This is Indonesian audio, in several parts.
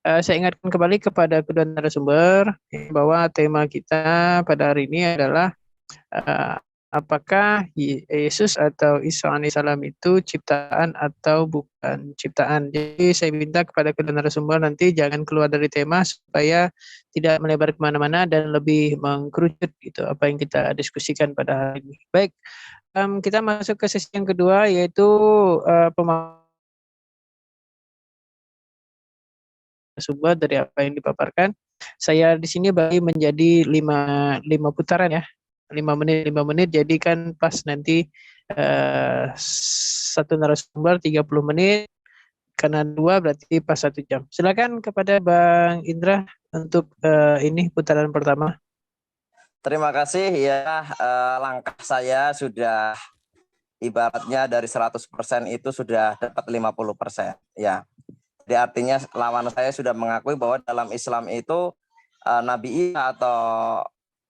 Saya ingatkan kembali kepada kedua narasumber bahwa tema kita pada hari ini adalah apakah Yesus atau Isa alaihissalam itu ciptaan atau bukan ciptaan. Jadi saya minta kepada kedua narasumber nanti jangan keluar dari tema supaya tidak melebar kemana-mana dan lebih mengkerucut gitu apa yang kita diskusikan pada hari ini. Baik, kita masuk ke sesi yang kedua yaitu pemaparan sumber dari apa yang dipaparkan. Saya di sini bagi menjadi lima putaran ya, 5 menit. Jadi kan pas nanti satu narasumber 30 menit, karena 2 berarti pas 1 jam. Silakan kepada Bang Indra untuk ini putaran pertama. Terima kasih ya, langkah saya sudah ibaratnya dari 100% itu sudah dapat 50% ya. Jadi artinya lawan saya sudah mengakui bahwa dalam Islam itu Nabi Isa atau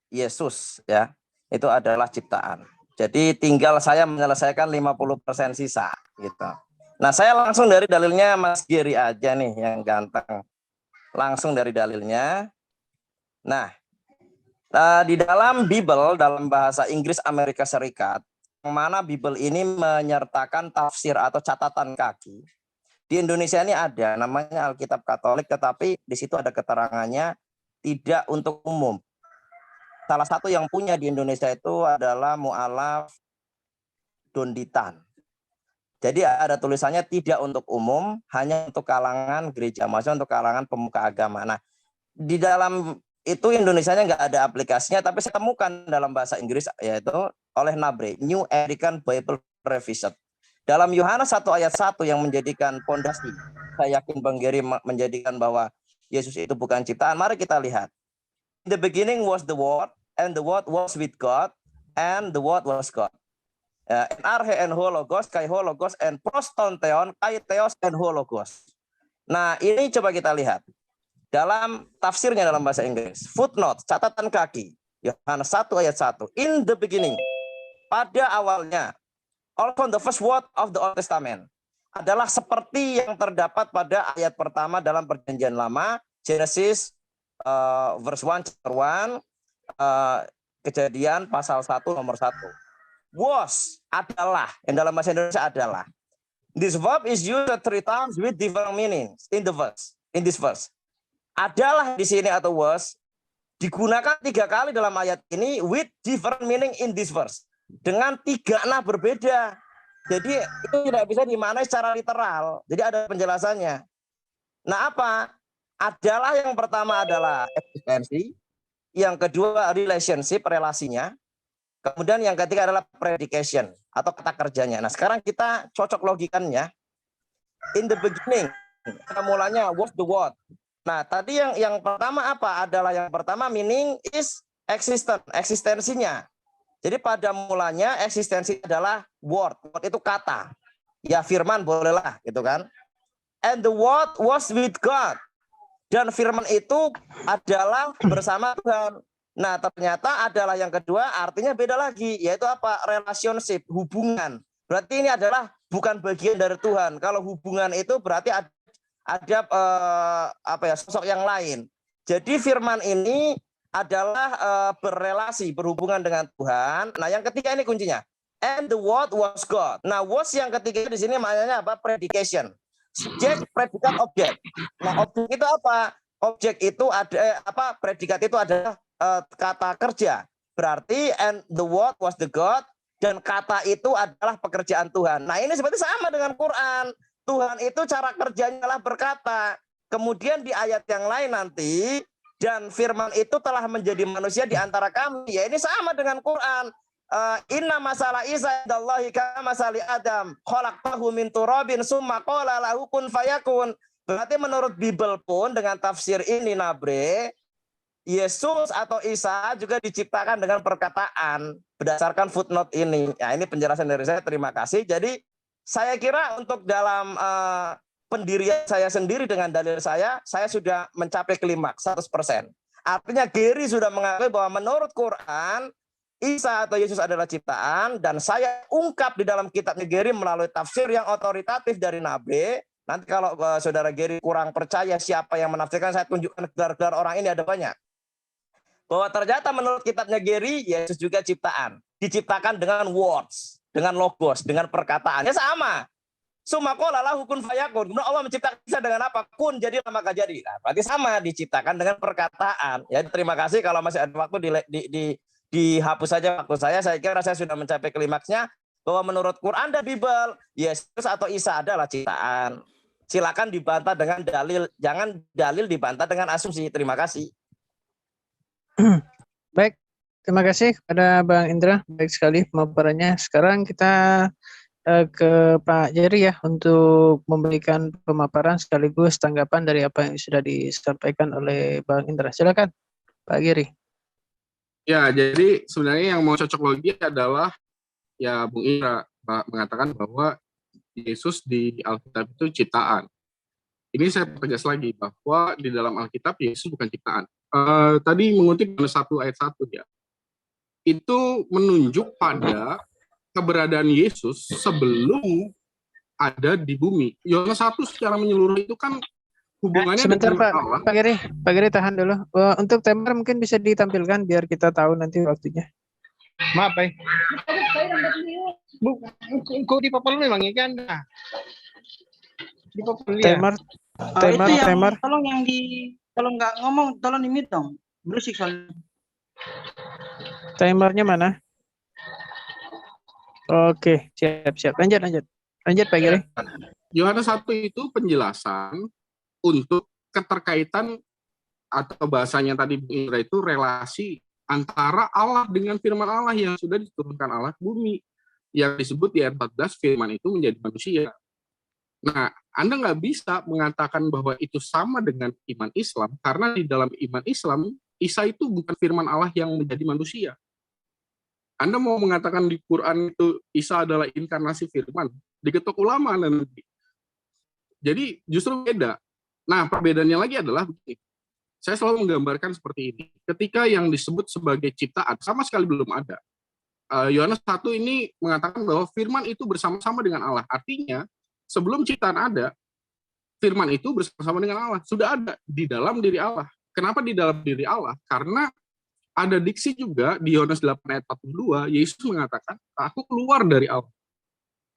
Yesus ya itu adalah ciptaan. Jadi tinggal saya menyelesaikan 50% sisa gitu. Nah, saya langsung dari dalilnya Mas Giri aja nih yang ganteng. Langsung dari dalilnya. Nah, di dalam Bible dalam bahasa Inggris Amerika Serikat, yang mana Bible ini menyertakan tafsir atau catatan kaki. Di Indonesia ini ada namanya Alkitab Katolik, tetapi di situ ada keterangannya tidak untuk umum. Salah satu yang punya di Indonesia itu adalah Mu'alaf Donditan. Jadi ada tulisannya tidak untuk umum, hanya untuk kalangan gereja, maksudnya untuk kalangan pemuka agama. Nah, di dalam itu Indonesianya nggak ada aplikasinya, tapi saya temukan dalam bahasa Inggris yaitu oleh NABRE, New American Bible Revision. Dalam Yohanes 1 ayat 1 yang menjadikan pondasi, saya yakin Bang Geri menjadikan bahwa Yesus itu bukan ciptaan. Mari kita lihat. In the beginning was the Word, and the Word was with God, and the Word was God. En arche en hologos, kai hologos, en prostonteon, kai theos en hologos. Nah, ini coba kita lihat. Dalam tafsirnya dalam bahasa Inggris, footnote, catatan kaki, Yohanes 1 ayat 1. In the beginning, pada awalnya, also the first word of the Old Testament, adalah seperti yang terdapat pada ayat pertama dalam Perjanjian Lama, Genesis verse 1 chapter 1, Kejadian pasal 1 nomor 1. Was adalah, yang dalam bahasa Indonesia adalah. This verb is used 3 times with different meanings in the verse. In this verse, adalah di sini atau was digunakan 3 kali dalam ayat ini with different meaning in this verse, dengan 3 makna berbeda. Jadi itu tidak bisa dimaknai secara literal. Jadi ada penjelasannya. Nah, apa? Adalah yang pertama adalah eksistensi, yang kedua relationship, relasinya. Kemudian yang ketiga adalah predication atau kata kerjanya. Nah, sekarang kita cocok logikannya. In the beginning, mulanya was the word. Nah, tadi yang pertama apa? Adalah yang pertama meaning is existent, eksistensinya. Jadi pada mulanya eksistensi adalah word. Word itu kata. Ya firman bolehlah gitu kan. And the word was with God. Dan firman itu adalah bersama Tuhan. Nah, ternyata adalah yang kedua artinya beda lagi, yaitu apa? Relationship, hubungan. Berarti ini adalah bukan bagian dari Tuhan. Kalau hubungan itu berarti ada sosok yang lain. Jadi firman ini adalah berrelasi, berhubungan dengan Tuhan. Nah, yang ketiga ini kuncinya. And the word was God. Nah, was yang ketiga di sini maknanya apa? Predication. Subjek, predikat, objek. Nah, objek itu apa? Objek itu ada predikat itu adalah kata kerja. Berarti and the word was the God, dan kata itu adalah pekerjaan Tuhan. Nah, ini seperti sama dengan Quran. Tuhan itu cara kerjanya adalah berkata. Kemudian di ayat yang lain nanti, dan firman itu telah menjadi manusia di antara kami. Ya, ini sama dengan Quran. Inna masalah Isa indallahi kama masali Adam, khalaqtahu min turabin summa qala lahu kun fayakun. Berarti menurut Bible pun dengan tafsir ini Nabre, Yesus atau Isa juga diciptakan dengan perkataan berdasarkan footnote ini. Ya, ini penjelasan dari saya. Terima kasih. Jadi saya kira untuk dalam pendirian saya sendiri dengan dalil saya sudah mencapai klimaks 100%. Artinya Geri sudah mengakui bahwa menurut Quran Isa atau Yesus adalah ciptaan, dan saya ungkap di dalam kitab Geri melalui tafsir yang otoritatif dari Nabe Nanti kalau Saudara Gary kurang percaya siapa yang menafsirkan, saya tunjukkan gelar-gelar orang ini ada banyak. Bahwa ternyata menurut kitabnya Gary, Yesus juga ciptaan. Diciptakan dengan words, dengan logos, dengan perkataannya sama. Sumakola lah hukun fayakun. Kemudian Allah menciptakan Isa dengan apa? Kun, jadilah maka jadi. Nah, berarti sama, diciptakan dengan perkataan. Ya, terima kasih kalau masih ada waktu dihapus saja waktu saya. Saya kira saya sudah mencapai klimaksnya bahwa menurut Quran dan Bible, Yesus atau Isa adalah ciptaan. Silakan dibantah dengan dalil, jangan dalil dibantah dengan asumsi. Terima kasih. Baik, terima kasih kepada Bang Indra. Baik sekali pemaparannya. Sekarang kita ke Pak Jerry ya untuk memberikan pemaparan sekaligus tanggapan dari apa yang sudah disampaikan oleh Bang Indra. Silakan Pak Jerry. Ya, jadi sebenarnya yang mau cocok logi adalah ya Bung Indra mengatakan bahwa Yesus di Alkitab itu ciptaan. Ini saya tegas lagi bahwa di dalam Alkitab Yesus bukan ciptaan. Tadi mengutip Yohanes 1 ayat 1 ya. Itu menunjuk pada keberadaan Yesus sebelum ada di bumi. Yohanes 1 secara menyeluruh itu kan hubungannya sebentar dengan Allah. Pak Giri tahan dulu. Untuk timer mungkin bisa ditampilkan biar kita tahu nanti waktunya. Maaf, Pak. Bu, kok di papel memang ikan? Di papel ya. Timer. Tolong nggak ngomong, tolong di mute dong. Berisik soalnya. Timernya mana? Oke, siap. Lanjut Pak Giri. Yohanes 1 itu penjelasan untuk keterkaitan atau bahasanya tadi Bung Indra itu relasi antara Allah dengan firman Allah yang sudah diturunkan Allah ke bumi. Yang disebut di ayat 14, firman itu menjadi manusia. Nah, Anda nggak bisa mengatakan bahwa itu sama dengan iman Islam, karena di dalam iman Islam, Isa itu bukan firman Allah yang menjadi manusia. Anda mau mengatakan di Quran itu Isa adalah inkarnasi firman, diketok ulama nanti. Jadi justru beda. Nah, perbedaannya lagi adalah begini. Saya selalu menggambarkan seperti ini. Ketika yang disebut sebagai ciptaan sama sekali belum ada. Yohanes 1 ini mengatakan bahwa firman itu bersama-sama dengan Allah. Artinya, sebelum ciptaan ada, firman itu bersama-sama dengan Allah. Sudah ada di dalam diri Allah. Kenapa di dalam diri Allah? Karena ada diksi juga di Yohanes 8 ayat 42, Yesus mengatakan, aku keluar dari Allah.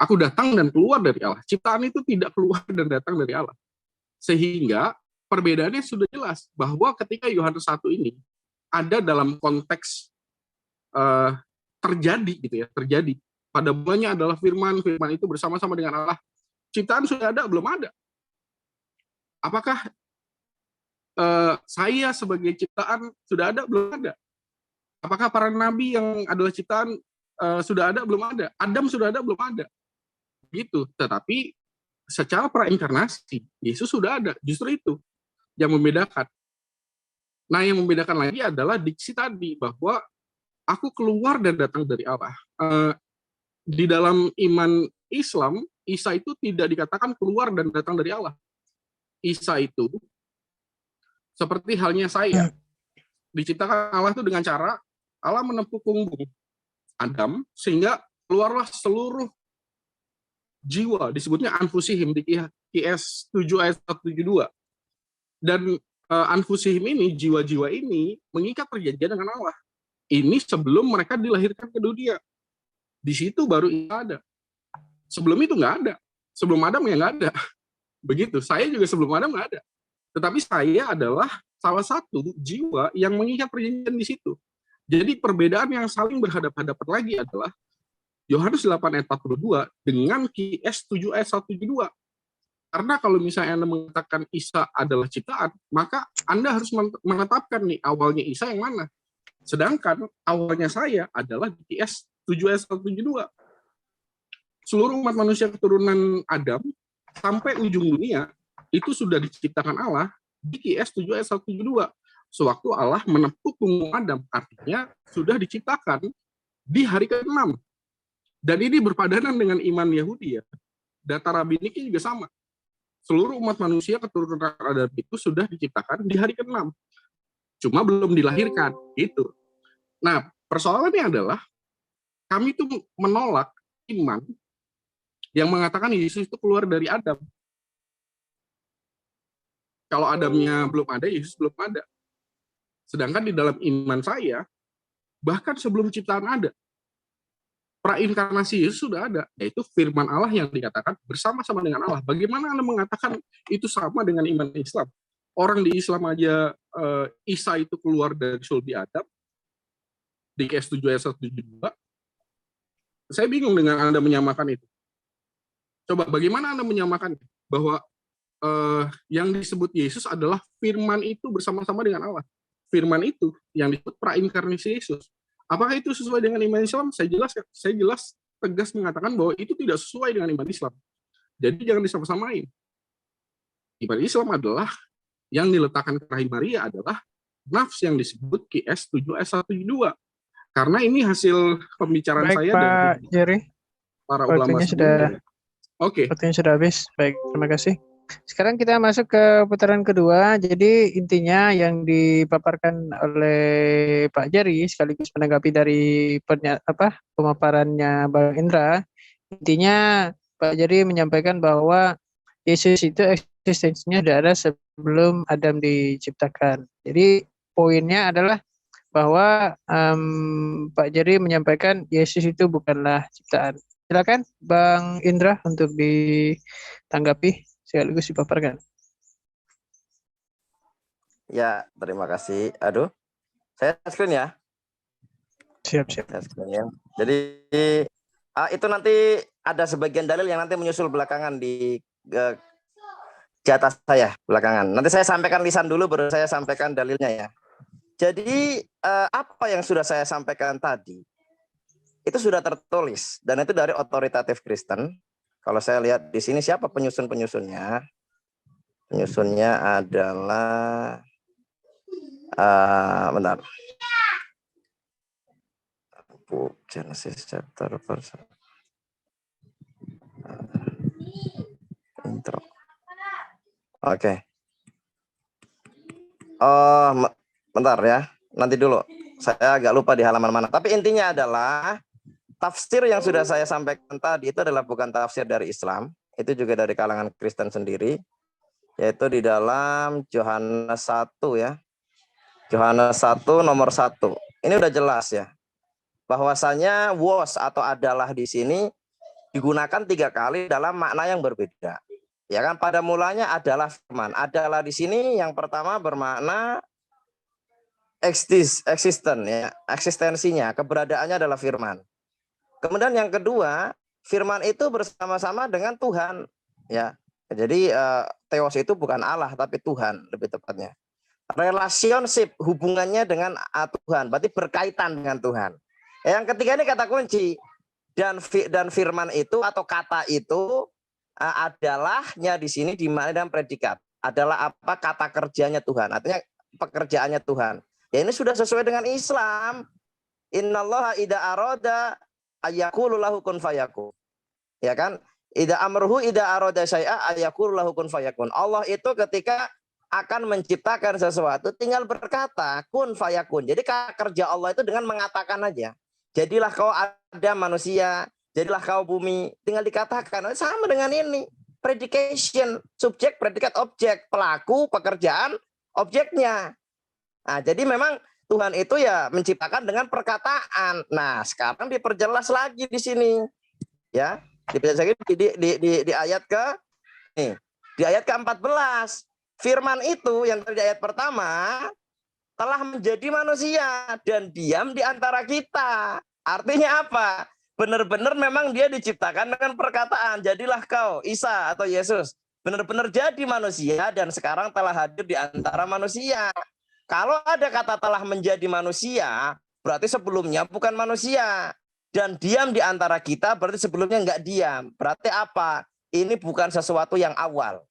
Aku datang dan keluar dari Allah. Ciptaan itu tidak keluar dan datang dari Allah. Sehingga perbedaannya sudah jelas bahwa ketika Yohanes 1 ini ada dalam konteks terjadi gitu ya, terjadi. Pada mulanya adalah firman itu bersama-sama dengan Allah. Ciptaan sudah ada, belum ada. Apakah saya sebagai ciptaan sudah ada, belum ada? Apakah para nabi yang adalah ciptaan sudah ada, belum ada? Adam sudah ada, belum ada? Gitu. Tetapi secara prainkarnasi, Yesus sudah ada. Justru itu yang membedakan. Nah, yang membedakan lagi adalah diksi tadi, bahwa aku keluar dan datang dari Allah. Di dalam iman Islam, Isa itu tidak dikatakan keluar dan datang dari Allah. Isa itu seperti halnya saya. Diciptakan Allah itu dengan cara Allah menepuk punggung Adam, sehingga keluarlah seluruh jiwa, disebutnya anfusihim di QS 7 ayat 172. Dan anfusihim ini, jiwa-jiwa ini mengikat perjanjian dengan Allah. Ini sebelum mereka dilahirkan ke dunia. Di situ baru ada. Sebelum itu nggak ada. Sebelum Adam ya nggak ada. Begitu. Saya juga sebelum Adam nggak ada. Tetapi saya adalah salah satu jiwa yang mengikat perjanjian di situ. Jadi perbedaan yang saling berhadapan-hadapan lagi adalah Yohanes 8 ayat 42 dengan QS 7 ayat 172. Karena kalau misalnya Anda mengatakan Isa adalah ciptaan, maka Anda harus menetapkan nih awalnya Isa yang mana. Sedangkan awalnya saya adalah di QS 7 ayat 172. Seluruh umat manusia keturunan Adam sampai ujung dunia itu sudah diciptakan Allah di QS 7 ayat 172. Sewaktu Allah menepuk punggung Adam, artinya sudah diciptakan di hari ke-6. Dan ini berpadanan dengan iman Yahudi ya. Data rabbiniknya juga sama. Seluruh umat manusia keturunan Adam itu sudah diciptakan di hari ke-6. Cuma belum dilahirkan, gitu. Nah, persoalannya adalah kami itu menolak iman yang mengatakan Yesus itu keluar dari Adam. Kalau Adamnya belum ada, Yesus belum ada. Sedangkan di dalam iman saya, bahkan sebelum ciptaan ada, prainkarnasi Yesus sudah ada, yaitu firman Allah yang dikatakan bersama-sama dengan Allah. Bagaimana Anda mengatakan itu sama dengan iman Islam? Orang di Islam aja Isa itu keluar dari sulbi Adam, di QS 7 ayat 172. Saya bingung dengan Anda menyamakan itu. Coba bagaimana Anda menyamakan bahwa yang disebut Yesus adalah firman itu bersama-sama dengan Allah. Firman itu yang disebut prainkarnasi Yesus. Apakah itu sesuai dengan iman Islam? Saya jelas tegas mengatakan bahwa itu tidak sesuai dengan iman Islam. Jadi jangan disama-samain. Iman Islam adalah yang diletakkan ke rahim Maria adalah nafs yang disebut QS 7 ayat 172. Karena ini hasil pembicaraan Baik, saya Pak dengan Jerry. para ulama Waktunya sudah sebelumnya. Oke. Waktunya sudah habis. Baik, terima kasih. Sekarang kita masuk ke putaran kedua. Jadi intinya yang dipaparkan oleh Pak Jerry sekaligus menanggapi dari pemaparannya Bang Indra. Intinya Pak Jerry menyampaikan bahwa Yesus itu eksistensinya sudah ada sebelum Adam diciptakan. Jadi poinnya adalah bahwa Pak Jerry menyampaikan Yesus itu bukanlah ciptaan. Silakan Bang Indra untuk ditanggapi sekaligus dipaparkan. Ya, terima kasih. Aduh, saya screen ya. Siap. Saya screen ya. Jadi itu nanti ada sebagian dalil yang nanti menyusul belakangan di atas saya belakangan. Nanti saya sampaikan lisan dulu, baru saya sampaikan dalilnya ya. Jadi apa yang sudah saya sampaikan tadi itu sudah tertulis dan itu dari otoritatif Kristen. Kalau saya lihat di sini siapa penyusunnya? Penyusunnya adalah bentar. Genesis chapter verse. Intro. Oke. Bentar ya. Nanti dulu. Saya agak lupa di halaman mana. Tapi intinya adalah tafsir yang sudah saya sampaikan tadi itu adalah bukan tafsir dari Islam. Itu juga dari kalangan Kristen sendiri. Yaitu di dalam Yohanes 1 ya. Yohanes 1 nomor 1. Ini udah jelas ya. Bahwasanya was atau adalah di sini digunakan 3 kali dalam makna yang berbeda. Ya kan, pada mulanya adalah firman. Adalah di sini yang pertama bermakna eksisten ya, eksistensinya, keberadaannya adalah firman. Kemudian yang kedua, firman itu bersama-sama dengan Tuhan ya. Jadi theos itu bukan Allah tapi Tuhan lebih tepatnya. Relationship hubungannya dengan Tuhan, berarti berkaitan dengan Tuhan. Yang ketiga ini kata kunci, dan firman itu atau kata itu adalahnya di sini dimaknai dengan predikat. Adalah apa? Kata kerjanya Tuhan, artinya pekerjaannya Tuhan. Ya ini sudah sesuai dengan Islam. Innallaha idza arada ayyaqulu lahu kun fayakun. Ya kan? Idza amruhu idza arada syai'a ayyaqulu lahu kun fayakun. Allah itu ketika akan menciptakan sesuatu tinggal berkata kun fayakun. Jadi kerja Allah itu dengan mengatakan aja. Jadilah kau ada manusia, jadilah kau bumi, tinggal dikatakan. Sama dengan ini. Predication, subjek, predikat, objek, pelaku, pekerjaan, objeknya. Nah, jadi memang Tuhan itu ya menciptakan dengan perkataan. Nah, sekarang diperjelas lagi di sini. Ya, diperjelas lagi di ayat di ayat ke-14. Firman itu yang tadi ayat pertama telah menjadi manusia dan diam di antara kita. Artinya apa? Benar-benar memang dia diciptakan dengan perkataan. Jadilah kau, Isa atau Yesus. Benar-benar jadi manusia dan sekarang telah hadir di antara manusia. Kalau ada kata telah menjadi manusia, berarti sebelumnya bukan manusia. Dan diam di antara kita berarti sebelumnya enggak diam. Berarti apa? Ini bukan sesuatu yang awal.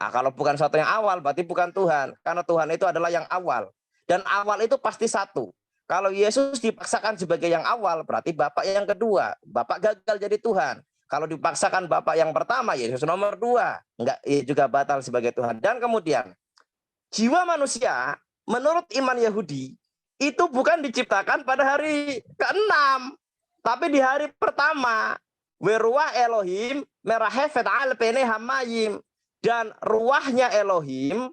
Nah, kalau bukan sesuatu yang awal berarti bukan Tuhan. Karena Tuhan itu adalah yang awal. Dan awal itu pasti satu. Kalau Yesus dipaksakan sebagai yang awal, berarti Bapak yang kedua. Bapak gagal jadi Tuhan. Kalau dipaksakan Bapak yang pertama, Yesus nomor 2. Enggak, juga batal sebagai Tuhan. Dan kemudian, jiwa manusia, menurut iman Yahudi, itu bukan diciptakan pada hari ke-6. Tapi di hari pertama. Weruah Elohim, merahefet al pene hamayim. Dan ruahnya Elohim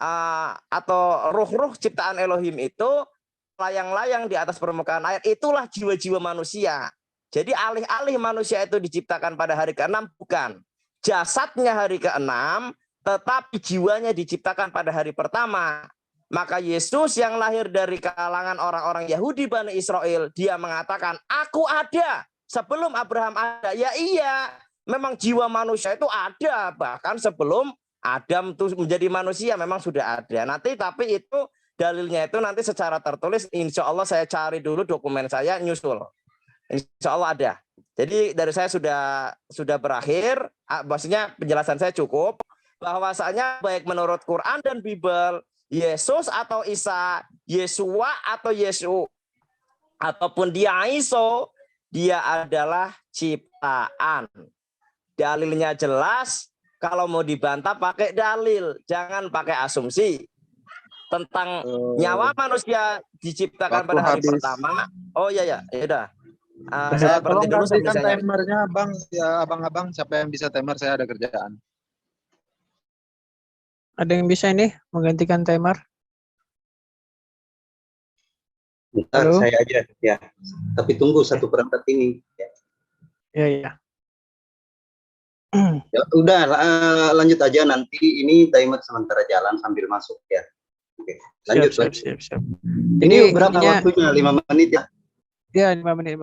atau ruh-ruh ciptaan Elohim itu layang-layang di atas permukaan air, itulah jiwa-jiwa manusia. Jadi alih-alih manusia itu diciptakan pada hari ke-6, bukan. Jasadnya hari ke-6, tetapi jiwanya diciptakan pada hari pertama. Maka Yesus yang lahir dari kalangan orang-orang Yahudi Bani Israel, dia mengatakan, aku ada sebelum Abraham ada. Ya iya, memang jiwa manusia itu ada. Bahkan sebelum Adam itu menjadi manusia memang sudah ada. Nanti tapi itu dalilnya itu nanti secara tertulis, insya Allah saya cari dulu dokumen saya, nyusul. Insya Allah ada. Jadi dari saya sudah berakhir, maksudnya penjelasan saya cukup, bahwasanya baik menurut Quran dan Bible, Yesus atau Isa, Yesua atau Yesu, ataupun dia Iso, dia adalah ciptaan. Dalilnya jelas, kalau mau dibantah pakai dalil, jangan pakai asumsi. Tentang nyawa manusia diciptakan pada hari pertama. Oh iya ya, ya udah. Saya berhenti dulu sambil saya timernya, Bang. Ya, abang-abang, siapa yang bisa timer? Saya ada kerjaan. Ada yang bisa ini menggantikan timer? Bentar, Halo? saya aja ya. Tapi tunggu satu perangkat ini. Ya, ya. Ya, udah lanjut aja, nanti ini timer sementara jalan sambil masuk ya. Oke, lanjut. Siap. Ini berapa waktunya? 5 menit ya? Ya, 5 menit.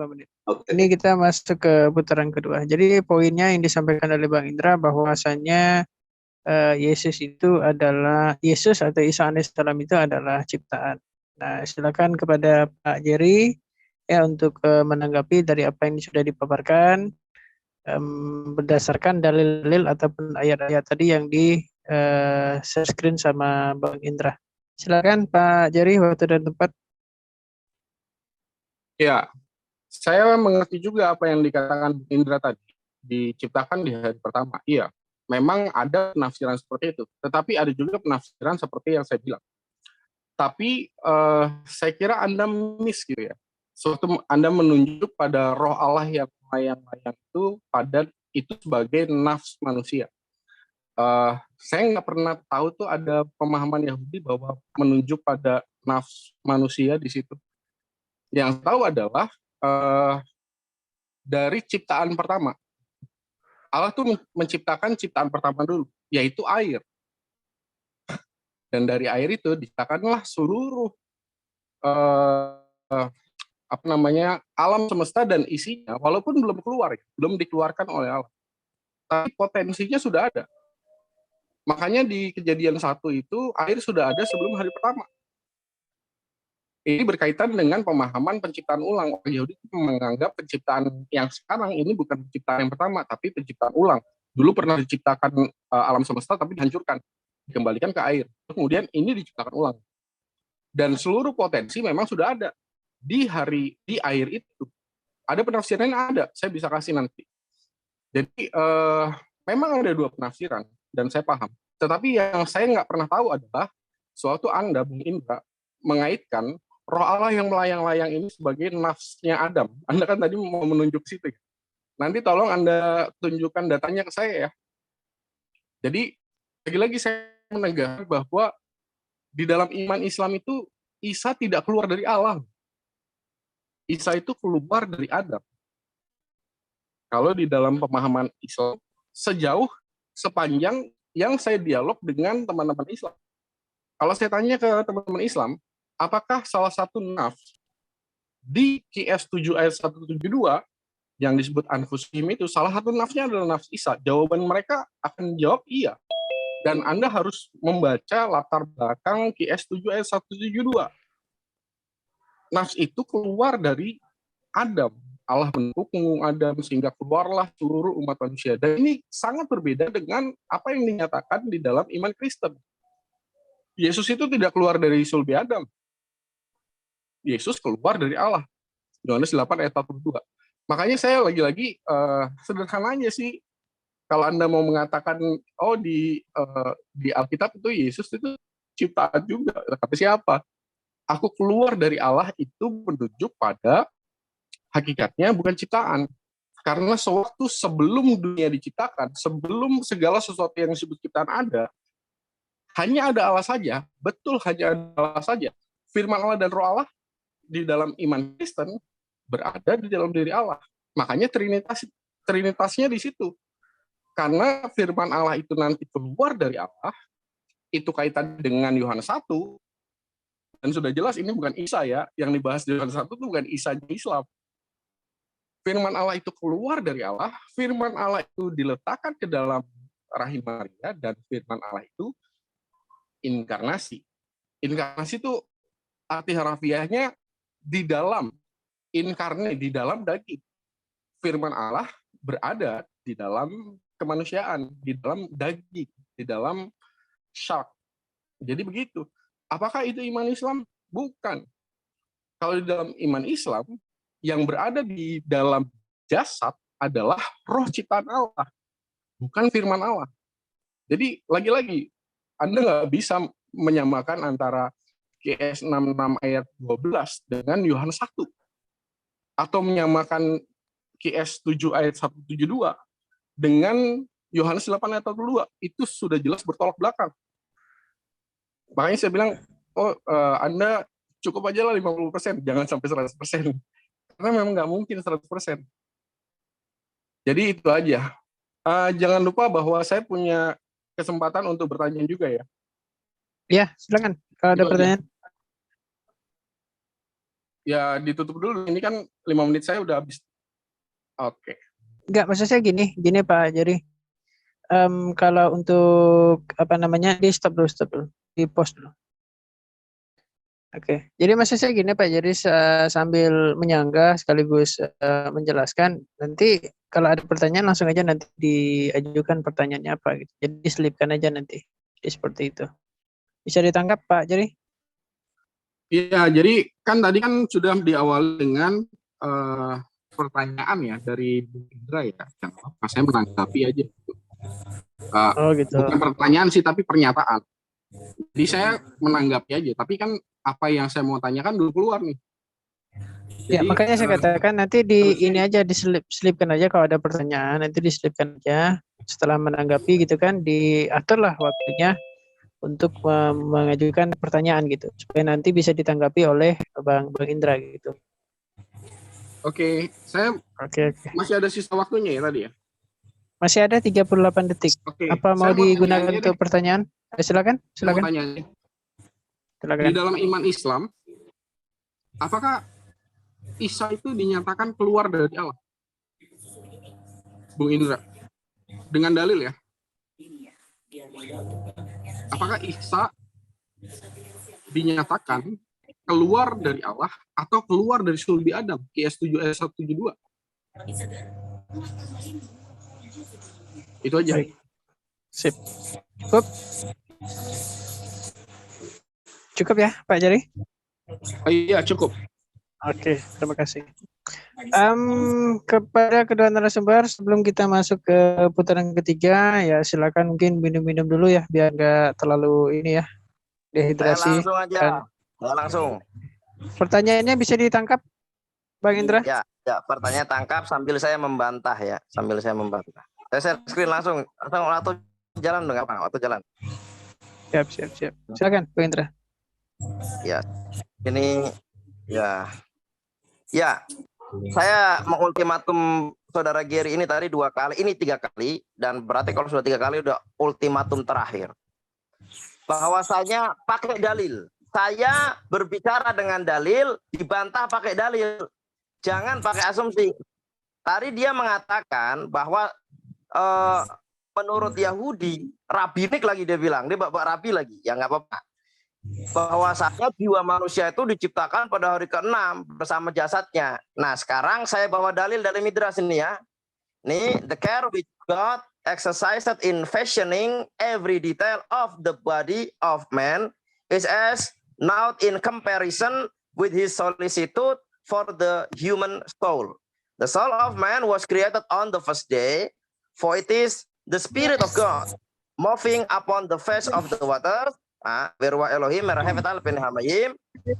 Oke. Ini kita masuk ke putaran kedua. Jadi poinnya yang disampaikan oleh Bang Indra bahwasannya Yesus itu adalah, Yesus atau Isa alaihissalam itu adalah ciptaan. Nah, silakan kepada Pak Jerry ya untuk menanggapi dari apa yang sudah dipaparkan berdasarkan dalil-dalil ataupun ayat-ayat tadi yang di share screen sama Bang Indra. Silakan Pak Jerry, waktu dan tempat. Ya, saya mengerti juga apa yang dikatakan Indra tadi, diciptakan di hari pertama. Iya, memang ada penafsiran seperti itu, tetapi ada juga penafsiran seperti yang saya bilang. Tapi saya kira Anda miss gitu ya. Suatu Anda menunjuk pada roh Allah yang melayang-layang itu pada itu sebagai nafs manusia. Saya nggak pernah tahu tuh ada pemahaman Yahudi bahwa menunjuk pada nafs manusia di situ. Yang tahu adalah dari ciptaan pertama. Allah tuh menciptakan ciptaan pertama dulu, yaitu air. Dan dari air itu diciptakanlah seluruh alam semesta dan isinya, walaupun belum keluar, belum dikeluarkan oleh Allah. Tapi potensinya sudah ada. Makanya di Kejadian 1 itu air sudah ada sebelum hari pertama. Ini berkaitan dengan pemahaman penciptaan ulang. Orang Yahudi menganggap penciptaan yang sekarang ini bukan penciptaan yang pertama, tapi penciptaan ulang. Dulu pernah diciptakan alam semesta tapi dihancurkan, dikembalikan ke air. Kemudian ini diciptakan ulang. Dan seluruh potensi memang sudah ada di air itu. Ada penafsiran yang ada, saya bisa kasih nanti. Jadi memang ada dua penafsiran dan saya paham. Tetapi yang saya nggak pernah tahu adalah suatu Anda, Bung Indra, mengaitkan roh Allah yang melayang-layang ini sebagai nafsnya Adam. Anda kan tadi mau menunjuk situ. Nanti tolong Anda tunjukkan datanya ke saya ya. Jadi lagi-lagi saya menegaskan bahwa di dalam iman Islam itu Isa tidak keluar dari Allah. Isa itu keluar dari Adam. Kalau di dalam pemahaman Islam, sepanjang yang saya dialog dengan teman-teman Islam. Kalau saya tanya ke teman-teman Islam, apakah salah satu nafs di QS 7 ayat 172 yang disebut anfusim itu salah satu nafsnya adalah nafs Isa? Jawaban mereka akan jawab iya. Dan Anda harus membaca latar belakang QS 7 ayat 172. Nafs itu keluar dari Adam. Allah mendukung Adam sehingga keluarlah seluruh umat manusia. Dan ini sangat berbeda dengan apa yang dinyatakan di dalam iman Kristen. Yesus itu tidak keluar dari sulbi Adam. Yesus keluar dari Allah. Yohanes 8 ayat 42. Makanya saya lagi-lagi sederhana aja sih. Kalau Anda mau mengatakan, oh di Alkitab itu Yesus itu ciptaan juga. Kata siapa? Aku keluar dari Allah itu menunjuk pada hakikatnya bukan ciptaan. Karena sewaktu sebelum dunia diciptakan, sebelum segala sesuatu yang disebut ciptaan ada, Hanya ada Allah saja, betul hanya ada Allah saja. Firman Allah dan Roh Allah di dalam iman Kristen berada di dalam diri Allah. Makanya trinitasnya di situ. Karena firman Allah itu nanti keluar dari Allah, itu kaitan dengan Yohanes 1, dan sudah jelas ini bukan Isa ya, yang dibahas di Yohanes 1 itu bukan Isa Islam. Firman Allah itu keluar dari Allah, firman Allah itu diletakkan ke dalam rahim Maria, dan firman Allah itu inkarnasi. Inkarnasi itu arti harafiahnya di dalam, inkarne, di dalam daging. Firman Allah berada di dalam kemanusiaan, di dalam daging, di dalam syak. Jadi begitu. Apakah itu iman Islam? Bukan. Kalau di dalam iman Islam, yang berada di dalam jasad adalah roh ciptaan Allah, bukan firman Allah. Jadi lagi-lagi, Anda nggak bisa menyamakan antara QS 66 ayat 12 dengan Yohanes 1. Atau menyamakan QS 7 ayat 172 dengan Yohanes 8 ayat 42. Itu sudah jelas bertolak belakang. Makanya saya bilang, Anda cukup aja lah 50%, jangan sampai 100%. Karena memang nggak mungkin 100%. Jadi itu aja. Jangan lupa bahwa saya punya kesempatan untuk bertanya juga ya. Ya, silakan. Kalau ada Itu pertanyaan. Ya, ditutup dulu. Ini kan 5 menit saya udah habis. Oke. Enggak, maksud saya gini Pak. Jadi kalau untuk di stop dulu, di pause dulu. Oke. Jadi maksud saya gini Pak. Jadi sambil menyanggah sekaligus menjelaskan. Nanti kalau ada pertanyaan langsung aja nanti diajukan pertanyaannya apa gitu. Jadi diselipkan aja nanti. Jadi seperti itu. Bisa ditangkap Pak. Jadi? Iya, jadi kan tadi kan sudah diawali dengan pertanyaan ya dari Bu Indra ya. Yang apa, saya menanggapi aja. Oh gitu. Bukan pertanyaan sih, tapi pernyataan. Jadi saya menanggapi aja. Tapi kan apa yang saya mau tanyakan dulu keluar nih. Ya, Jadi, makanya saya katakan nanti ini aja diselipkan aja kalau ada pertanyaan, nanti diselipkan aja. Setelah menanggapi gitu kan, diaturlah waktunya untuk mengajukan pertanyaan gitu, supaya nanti bisa ditanggapi oleh Bang Indra gitu. Oke, saya Oke. masih ada sisa waktunya ya tadi ya? Masih ada 38 detik. Oke, Apa mau saya mau digunakan tanya aja untuk deh. pertanyaan? Silakan. Saya mau tanya aja. Di Silakan. dalam iman Islam, apakah Isa itu dinyatakan keluar dari Allah? Bung Indra, dengan dalil ya. Apakah Isa dinyatakan keluar dari Allah atau keluar dari sulbi Adam? QS 7 ayat 172. Itu aja. Baik. Sip. Cukup. Cukup ya Pak Jari? Oh, iya, cukup. Oke, terima kasih. Kepada kedua narasumber, sebelum kita masuk ke putaran ketiga, ya silakan mungkin minum-minum dulu ya, biar nggak terlalu ini ya, dehidrasi. Saya langsung aja. Saya langsung. Pertanyaannya bisa ditangkap, Bang Indra? Ya, pertanyaan tangkap sambil saya membantah ya, Saya share screen langsung atau jalan dong, apa? Waktu jalan. Siap. Silakan, Bang Indra. Ya, ini ya. Saya mengultimatum Saudara Gary ini tadi 2 kali, ini 3 kali, dan berarti kalau sudah 3 kali udah ultimatum terakhir. Bahwasanya pakai dalil. Saya berbicara dengan dalil, dibantah pakai dalil. Jangan pakai asumsi. Tadi dia mengatakan bahwa menurut Yahudi, rabbinik lagi dia bilang, dia bapak rabi lagi, ya nggak apa-apa. Bahwasanya jiwa manusia itu diciptakan pada hari ke-6 bersama jasadnya. Nah, sekarang saya bawa dalil dari Midrash ini ya. Nih, the care which God exercised in fashioning every detail of the body of man is as not in comparison with his solicitude for the human soul. The soul of man was created on the first day, for it is the Spirit of God moving upon the face of the waters. Berwa Elohim merahmetal penhamayim.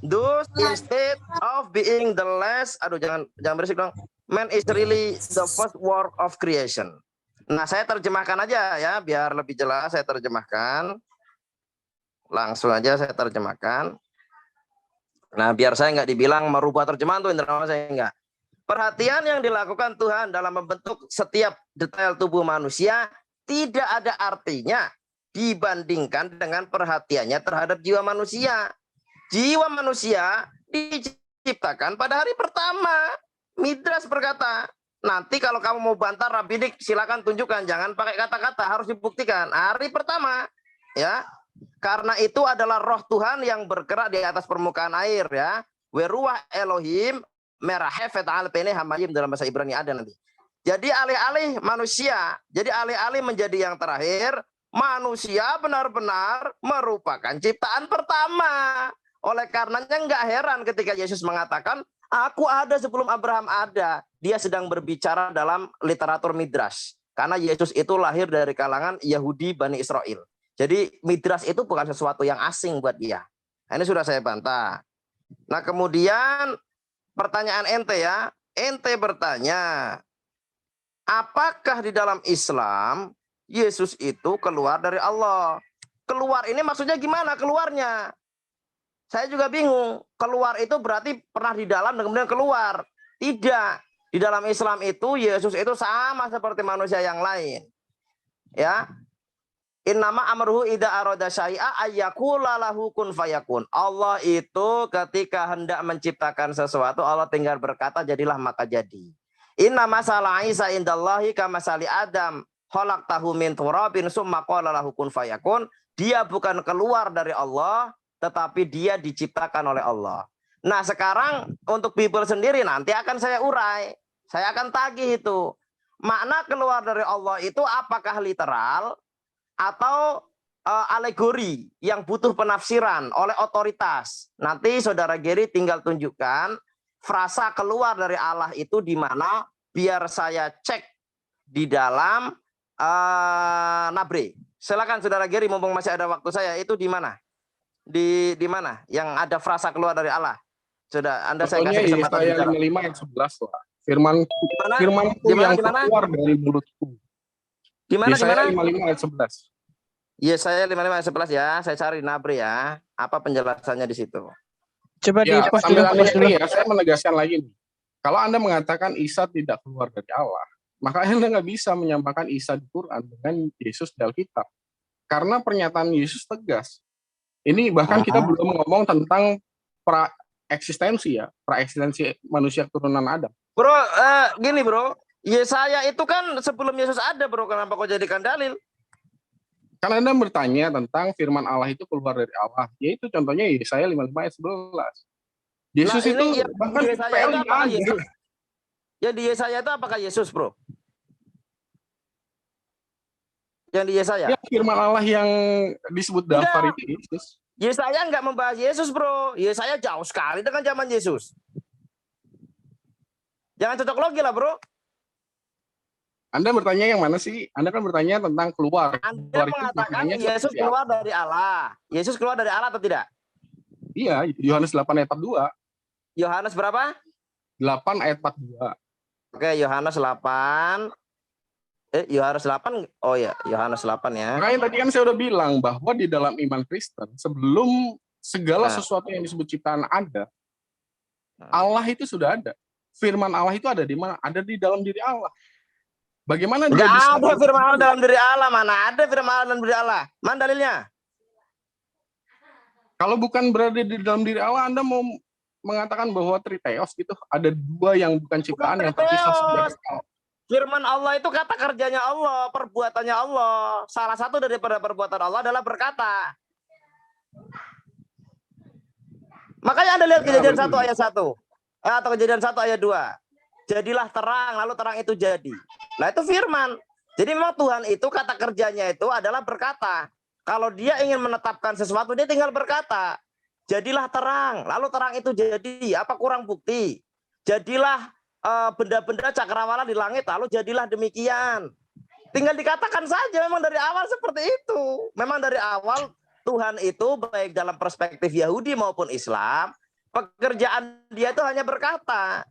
Thus instead of being the last, jangan berisik dong. Man is really the first work of creation. Nah, saya terjemahkan aja ya biar lebih jelas, saya terjemahkan. Langsung aja saya terjemahkan. Nah, biar saya nggak dibilang merubah terjemahan tuh Indra, saya nggak. Perhatian yang dilakukan Tuhan dalam membentuk setiap detail tubuh manusia tidak ada artinya dibandingkan dengan perhatiannya terhadap jiwa manusia. Jiwa manusia diciptakan pada hari pertama. Midras berkata, nanti kalau kamu mau bantah Rabbinik silakan tunjukkan, jangan pakai kata-kata, harus dibuktikan. Hari pertama, ya. Karena itu adalah roh Tuhan yang bergerak di atas permukaan air, ya. Weruah Elohim merahefet al-pene hamayim, dalam bahasa Ibrani ada nanti. Jadi alih-alih manusia, jadi alih-alih menjadi yang terakhir, manusia benar-benar merupakan ciptaan pertama. Oleh karenanya nggak heran ketika Yesus mengatakan, aku ada sebelum Abraham ada. Dia sedang berbicara dalam literatur Midrash. Karena Yesus itu lahir dari kalangan Yahudi Bani Israel. Jadi Midrash itu bukan sesuatu yang asing buat dia. Nah, ini sudah saya bantah. Nah, kemudian pertanyaan ente ya. Ente bertanya, apakah di dalam Islam Yesus itu keluar dari Allah? Keluar ini maksudnya gimana keluarnya? Saya juga bingung. Keluar itu berarti pernah di dalam dan kemudian keluar. Tidak. Di dalam Islam itu Yesus itu sama seperti manusia yang lain. Ya. Innama amruhu idza arada syai'a ayyaqula lahu kun fayakun. Allah itu ketika hendak menciptakan sesuatu, Allah tinggal berkata jadilah maka jadi. Inna masala Isa indallahi kamasali Adam khalaqtahu min turabin summa qala lahu kun fayakun. Dia bukan keluar dari Allah, tetapi dia diciptakan oleh Allah. Nah, sekarang untuk Bible sendiri nanti akan saya urai. Saya akan tagih itu. Makna keluar dari Allah itu apakah literal atau alegori yang butuh penafsiran oleh otoritas. Nanti Saudara Geri tinggal tunjukkan frasa keluar dari Allah itu di mana, biar saya cek di dalam Nabre. Silakan Saudara Geri, mumpung masih ada waktu saya, itu di mana? Di mana yang ada frasa keluar dari Allah? Sudah, Anda saya kasih kesempatan bicara. 55 ayat 11 lah. Firman-Ku yang keluar dari mulutku. Gimana? Yesaya 55 ayat 11. Yesaya 55 ayat 11 ya. Saya cari Nabre ya. Apa penjelasannya di situ? Coba di Ya, post sambil dulu. Anda ya, saya menegaskan lagi nih. Kalau Anda mengatakan Isa tidak keluar dari Allah, maka Anda nggak bisa menyamakan Isa di Quran dengan Yesus di Alkitab. Karena pernyataan Yesus tegas. Ini bahkan kita belum ngomong tentang praeksistensi ya, praeksistensi manusia keturunan Adam. Bro, gini bro, Yesaya itu kan sebelum Yesus ada bro, kenapa kau jadikan dalil? Karena Anda bertanya tentang firman Allah itu keluar dari Allah, yaitu contohnya Yesaya 55 ayat 11. Yesus Nah, itu bahkan di Yesaya itu apakah Yesus? Ya di Yesaya itu apakah Yesus bro? Yang di Yesaya? Ya, firman Allah yang disebut daftar itu Yesus. Yesaya nggak membahas Yesus bro, Yesaya jauh sekali dengan zaman Yesus. Jangan cocok logi lah bro. Anda bertanya yang mana sih? Anda kan bertanya tentang keluar. Anda mengatakan Yesus keluar dari Allah. Yesus keluar dari Allah atau tidak? Iya, Yohanes 8 ayat 42. Yohanes berapa? 8 ayat 42. Oke, Yohanes 8. Yohanes 8. Oh ya, Yohanes 8 ya. Makanya tadi kan saya udah bilang bahwa di dalam iman Kristen, sebelum segala sesuatu yang disebut ciptaan ada, Allah itu sudah ada. Firman Allah itu ada di mana? Ada di dalam diri Allah. Bagaimana dia bisa ada firman Allah dalam diri Allah? Mana ada firman Allah dalam diri Allah? Mana dalilnya? Kalau bukan berada di dalam diri Allah, Anda mau mengatakan bahwa Triteos gitu, ada dua yang bukan ciptaan yang terpisah sejak awal. Firman Allah itu kata kerjanya Allah, perbuatannya Allah. Salah satu daripada perbuatan Allah adalah berkata. Makanya Anda lihat Kejadian 1 ayat 1. Atau Kejadian 1 ayat 2. Jadilah terang, lalu terang itu jadi. Nah itu firman. Jadi memang Tuhan itu kata kerjanya itu adalah berkata. Kalau dia ingin menetapkan sesuatu, dia tinggal berkata. Jadilah terang, lalu terang itu jadi. Apa kurang bukti? Jadilah benda-benda cakrawala di langit, lalu jadilah demikian. Tinggal dikatakan saja, memang dari awal seperti itu. Memang dari awal Tuhan itu baik dalam perspektif Yahudi maupun Islam, pekerjaan dia itu hanya berkata.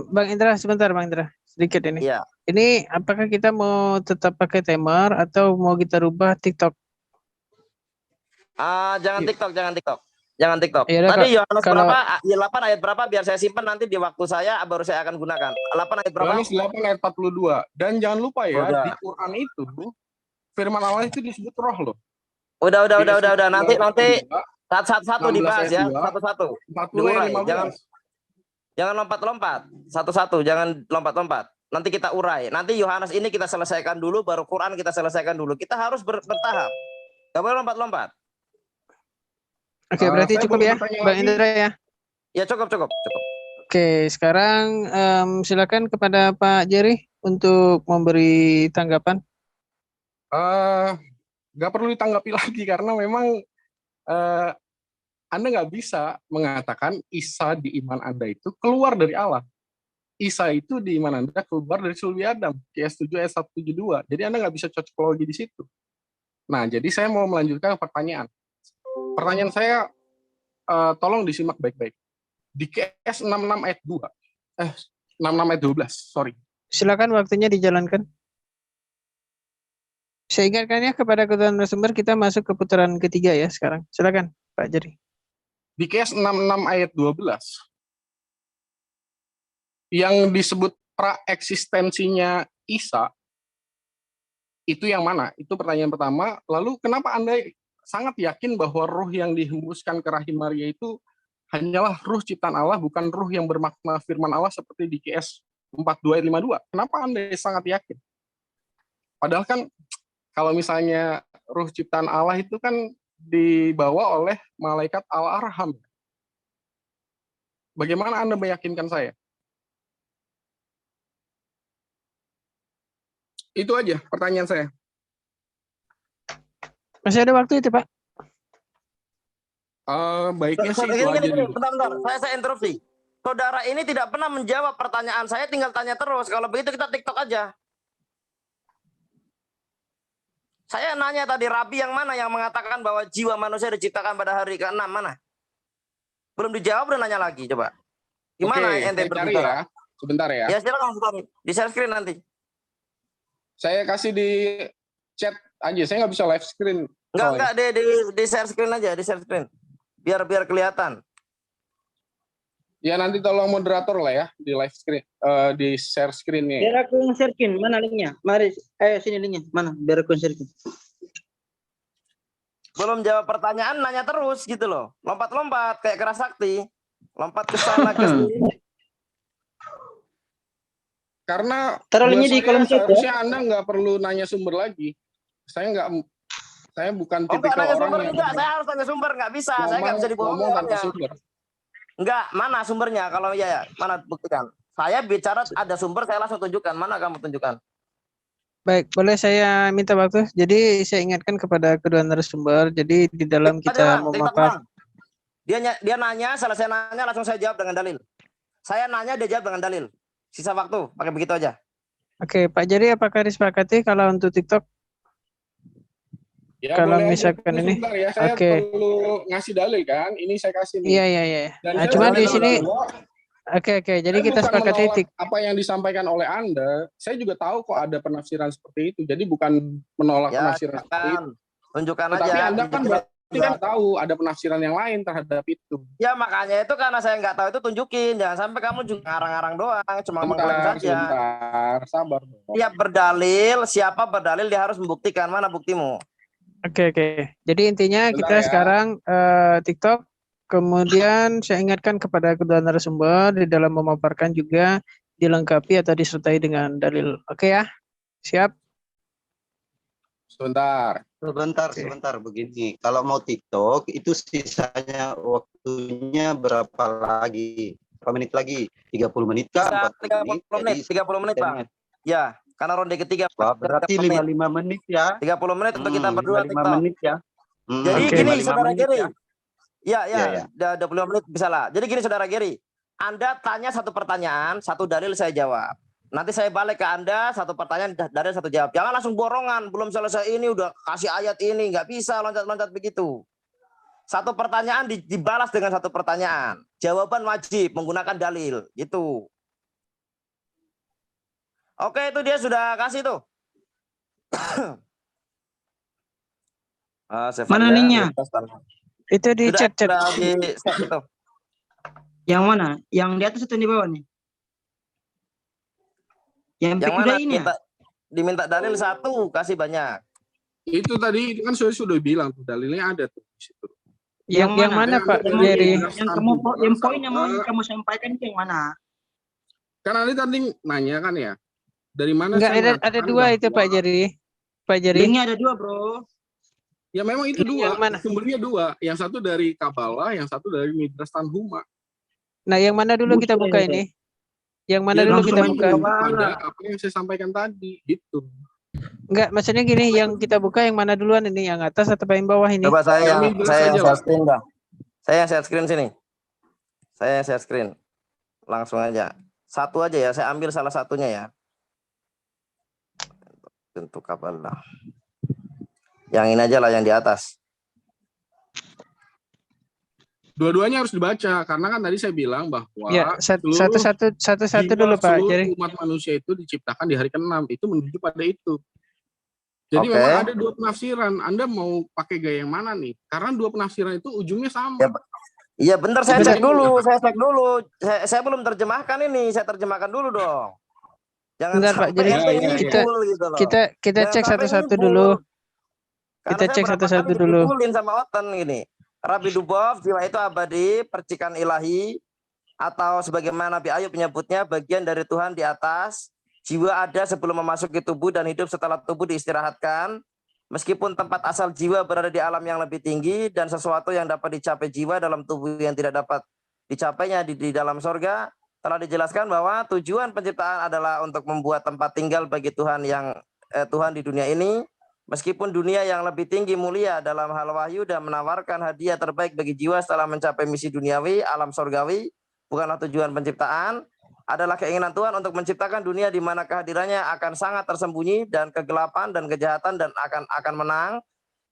Bang Indra, sebentar Bang Indra, sedikit ini. Ya. Ini apakah kita mau tetap pakai timer atau mau kita rubah TikTok? Jangan Iya. TikTok, jangan TikTok. Jangan TikTok. Ya udah, Tadi Kak, Yohanes kalau berapa? 8 ayat berapa biar saya simpan nanti di waktu saya baru saya akan gunakan. 8 ayat berapa? Yohanes 8 ayat 42. Dan jangan lupa ya, Udah. di Quran itu firman Allah itu disebut roh loh. Udah. Di Nanti 42, satu 16 dibahas ayat ya, 2, satu-satu. 40 ayat Diurai, 15. jangan lompat-lompat. Satu-satu, jangan lompat-lompat. Nanti kita urai. Nanti Yohanes ini kita selesaikan dulu, baru Quran kita selesaikan dulu. Kita harus bertahap. Gak boleh lompat-lompat. oke, berarti Saya cukup boleh ya, bertanya Bang lagi? Indra ya. Ya cukup. Oke, sekarang silakan kepada Pak Jerry untuk memberi tanggapan. Nggak perlu ditanggapi lagi karena memang Anda nggak bisa mengatakan Isa di iman Anda itu keluar dari Allah. Isa itu di iman Anda keluar dari sulbi Adam, QS 7 ayat 172. Jadi Anda nggak bisa cocokologi di situ. Nah, jadi saya mau melanjutkan pertanyaan. Pertanyaan saya, tolong disimak baik-baik. Di QS 66 ayat 2, 66 ayat 12, sorry. Silakan waktunya dijalankan. Saya ingatkan ya kepada ketua narasumber, kita masuk ke putaran ketiga ya sekarang. Silakan Pak Jerry. Di QS 66 ayat 12, yang disebut praeksistensinya Isa, itu yang mana? Itu pertanyaan pertama. Lalu kenapa Anda sangat yakin bahwa ruh yang dihembuskan ke rahim Maria itu hanyalah ruh ciptaan Allah, bukan ruh yang bermakna firman Allah seperti di QS 42 ayat 52? Kenapa Anda sangat yakin? Padahal kan kalau misalnya ruh ciptaan Allah itu kan dibawa oleh malaikat Al-Arham. Bagaimana Anda meyakinkan saya? Itu aja pertanyaan saya. Masih ada waktu itu Pak? Baiknya sih itu aja dulu. Bentar. Saya interupsi. Saudara ini tidak pernah menjawab pertanyaan saya, tinggal tanya terus. Kalau begitu kita TikTok aja. Saya nanya tadi, Rabi yang mana yang mengatakan bahwa jiwa manusia diciptakan pada hari ke-6, mana? Belum dijawab, udah nanya lagi, coba. Gimana Oke, ente saya cari berbicara? ya. Sebentar ya. Ya silakan, di share screen nanti. Saya kasih di chat aja, saya nggak bisa live screen. Enggak, di share screen aja, di share screen. Biar kelihatan. Ya nanti tolong moderator lah ya di live screen, di share screen-nya. Biar aku nge-sharein, mana linknya? Mari, sini linknya. Mana? Biar aku nge-sharein. Belum jawab pertanyaan, nanya terus gitu loh. Lompat-lompat kayak keras sakti. Lompat ke sana ke sini. Karena Taruh buat linknya di saya kolom chat ya. seharusnya Anda nggak perlu nanya sumber lagi. Saya bukan Oh, enggak tipikal nanya orang sumber yang juga, saya harus tanya sumber, nggak bisa. Saya nggak bisa dibohongi ngomong tanpa orangnya. sumber. Enggak, mana sumbernya? Kalau ya, mana buktikan. Saya bicara ada sumber, saya langsung tunjukkan. Mana kamu tunjukkan? Baik, boleh saya minta waktu? Jadi saya ingatkan kepada kedua narasumber. Jadi di dalam kita memaparkan. Dia nanya, selesai nanya langsung saya jawab dengan dalil. Saya nanya, dia jawab dengan dalil. Sisa waktu, pakai begitu aja. Oke, Pak Jerry, apakah disepakati kalau untuk TikTok? Ya, Kalau boleh misalkan aja. ini, Sebentar ya, saya oke. perlu ngasih dalil kan. Ini saya kasih nih. Iya. Dan Nah, saya cuma dalil di sini, bahwa oke. Jadi saya kita bukan sepakati menolak apa yang disampaikan oleh Anda. Saya juga tahu kok ada penafsiran seperti itu. Jadi bukan menolak penafsiran seperti itu. Tunjukkan Tetapi aja. Anda kan berarti kan tahu ada penafsiran yang lain terhadap itu. Ya makanya itu karena saya nggak tahu itu tunjukin. Jangan sampai kamu juga ngarang-ngarang doang. Cuma mengklaim saja. Sebentar, sabar. Siapa berdalil dia harus membuktikan. Mana buktimu? Oke. Jadi intinya Bentar kita ya. sekarang TikTok. Kemudian saya ingatkan kepada kedua narasumber di dalam memaparkan juga dilengkapi atau disertai dengan dalil. Oke ya? Siap? Sebentar begini. Kalau mau TikTok itu sisanya waktunya berapa lagi? Berapa menit lagi? 30 menit kah? 30 menit. 30 menit, Bang. Ya, karena ronde ketiga. Wah, berarti 55 menit ya. 30 menit untuk kita berdua 55 TikTok. menit ya. Jadi gini, 55 Saudara menit Gary. Ya. Udah 25 menit bisa lah. Jadi gini, Saudara Gary. Anda tanya satu pertanyaan, satu dalil saya jawab. Nanti saya balik ke Anda, satu pertanyaan, dalil satu jawab. Jangan langsung borongan, belum selesai ini udah kasih ayat ini, nggak bisa loncat-loncat begitu. Satu pertanyaan dibalas dengan satu pertanyaan. Jawaban wajib menggunakan dalil, gitu. Oke, itu dia sudah kasih tuh. Mana servernya linknya? Midas Tanhuma. Itu di Sudah chat. di set itu. Yang mana? Yang di atas atau yang di bawah nih? Yang Yang MP mana ini ya? diminta dalil 1, kasih banyak. Itu tadi kan sudah bilang tuh dalilnya ada tuh di situ. Yang mana Yang Pak ada Yang, Jerry? yang kamu yang poin yang mau kamu sampaikan itu yang mana? Kan Ali tadi nanya kan ya, dari mana Enggak, saya ada mengatakan dua itu bahwa- Pak Jerry. Pak Jerry. Linknya ada 2, bro. Ya memang itu dua, Yang mana? sumbernya 2. Yang satu dari Kabbalah, yang satu dari Midrash Tanhuma. Nah, yang mana dulu kita Buset. buka ini? Yang mana Ya, dulu langsung kita main buka? ke pada apa yang saya sampaikan tadi, gitu. Enggak, maksudnya gini, yang kita buka yang mana duluan ini? Yang atas atau yang bawah ini? Coba saya Yang Midrash yang aja share lah. screen dah. Saya yang share screen sini. Saya share screen. Langsung aja. Satu aja ya, saya ambil salah satunya ya. Bentuk Kabbalah. Yang ini aja lah yang di atas. Dua-duanya harus dibaca, karena kan tadi saya bilang bahwa Ya, seluruh satu jiwa dulu Pak seluruh Jerry. umat manusia itu diciptakan di hari ke-6, itu menuju pada itu. Jadi Oke. memang ada 2 penafsiran. Anda mau pakai gaya yang mana nih? Karena 2 penafsiran itu ujungnya sama. Ya, iya bentar, saya Bentar. cek dulu. Saya belum terjemahkan ini, saya terjemahkan dulu dong. Jangan Bentar, Pak. sampai Jadi Ya, ngibul gitu loh. Kita Jangan cek sampai satu-satu ngibul. dulu. Karena Kita saya cek berapa satu-satu kali dulu. dikibulin sama Oten gini. Rabbi Dubov, jiwa itu abadi, percikan ilahi, atau sebagaimana Nabi Ayub menyebutnya, bagian dari Tuhan di atas. Jiwa ada sebelum memasuki tubuh dan hidup setelah tubuh diistirahatkan. Meskipun tempat asal jiwa berada di alam yang lebih tinggi dan sesuatu yang dapat dicapai jiwa dalam tubuh yang tidak dapat dicapainya di dalam sorga, telah dijelaskan bahwa tujuan penciptaan adalah untuk membuat tempat tinggal bagi Tuhan Tuhan di dunia ini. Meskipun dunia yang lebih tinggi mulia dalam hal wahyu dan menawarkan hadiah terbaik bagi jiwa setelah mencapai misi duniawi, alam sorgawi, bukanlah tujuan penciptaan, adalah keinginan Tuhan untuk menciptakan dunia di mana kehadirannya akan sangat tersembunyi dan kegelapan dan kejahatan dan akan menang.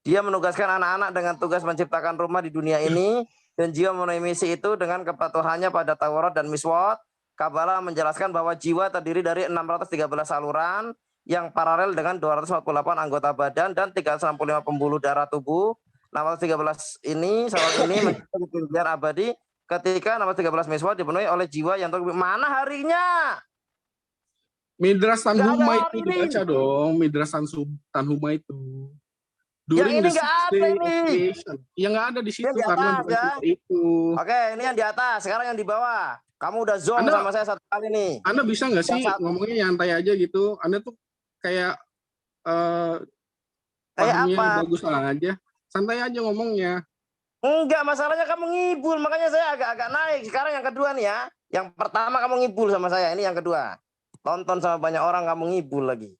Dia menugaskan anak-anak dengan tugas menciptakan rumah di dunia ini, dan jiwa memenuhi misi itu dengan kepatuhannya pada Taurat dan Miswat. Kabbalah menjelaskan bahwa jiwa terdiri dari 613 saluran yang paralel dengan 248 anggota badan dan 365 pembuluh darah tubuh. 613 ini, saluran ini menjadi ketinggian abadi ketika 613 Miswat dipenuhi oleh jiwa yang mana harinya? Midrash Tanhuma Nggak ada itu hari dibaca dong, Midrash Tanhuma itu. During ini the nggak 6 ada day ini. of creation. Yang nggak ada di situ Yang di karena atas, bukan ya. cerita itu. Oke, ini yang di atas, sekarang yang di bawah. Kamu udah zong Anda- sama saya satu kali nih. Anda bisa nggak sih Yang ngomongnya nyantai aja gitu? Anda tuh kayak Kayak pahamnya apa? bagus aja. Santai aja ngomongnya. Enggak, masalahnya kamu ngibul, makanya saya agak-agak naik. Sekarang yang kedua nih ya. Yang pertama kamu ngibul sama saya, ini yang kedua. Tonton sama banyak orang kamu ngibul lagi.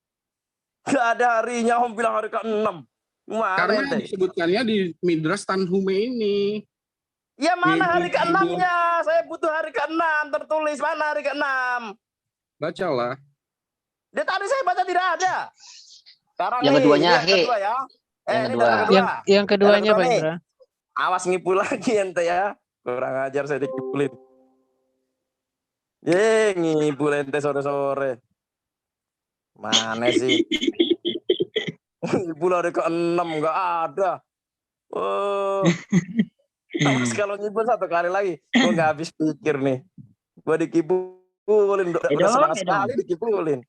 Gak ada harinya, om bilang hari ke-6. Karena disebutkannya di Midrash Tanhuma ini. Ya mana hari Ngibul. ke-6-nya? Saya butuh hari ke-6 tertulis. Mana hari ke-6? Bacalah. Dia tadi saya baca tidak ada. Sekarang Yang nih, keduanya, ini yang Ki. kedua ya. Yang Ini kedua. dari kedua. Yang keduanya Pak nih. Indra. Awas ngibul lagi ente ya. Kurang ajar saya dikibulin. Ngibul ente sore-sore. Mana sih? Ngibul hari ke-6 enggak ada. Oh. Awas kalau ngibul satu kali lagi. Gue nggak habis pikir nih. Gue dikibulin. Udah semangat sekali dikibulin.